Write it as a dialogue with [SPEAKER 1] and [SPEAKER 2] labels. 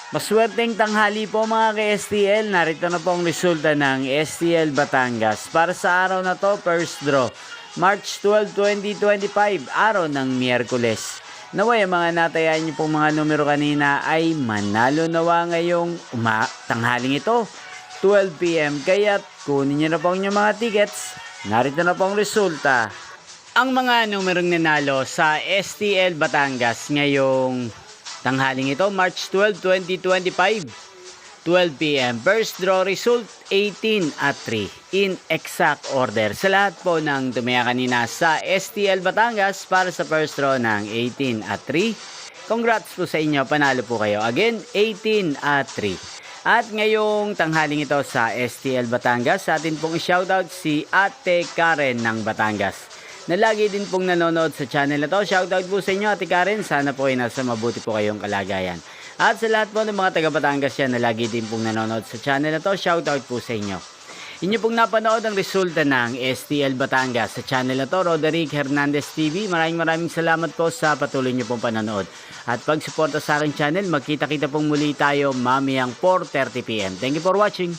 [SPEAKER 1] Maswerteng tanghali po mga ka-STL. Narito na po ang resulta ng STL Batangas. Para sa araw na to, first draw. March 12, 2025, araw ng Miyerkules. Naway ang mga natayaan niyo pong mga numero kanina ay manalo nawa ngayong tanghaling ito, 12 PM. Kaya kunin niyo na po ang inyong mga tickets. Narito na po ang resulta. Ang mga numerong nanalo sa STL Batangas ngayong tanghaling ito, March 12, 2025, 12 PM. First draw result, 18 at 3. In exact order. Sa lahat po ng tumaya kanina sa STL Batangas para sa first draw ng 18 at 3. Congrats po sa inyo. Panalo po kayo. Again, 18 at 3. At ngayong tanghaling ito sa STL Batangas, sa atin pong shoutout si Ate Karen ng Batangas, na lagi din pong nanonood sa channel na to. Shoutout po sa inyo, Ate Karen. Sana po ay nasa mabuti po kayong kalagayan. At sa lahat po ng mga taga Batangas yan na lagi din pong nanonood sa channel na to, shoutout po sa inyo. Inyo pong napanood ang resulta ng STL Batangas sa channel na to, Roderick Hernandez TV. Maraming salamat po sa patuloy nyo pong panonood. At pag-suporta sa aking channel, magkita-kita pong muli tayo mamayang 4:30 PM. Thank you for watching.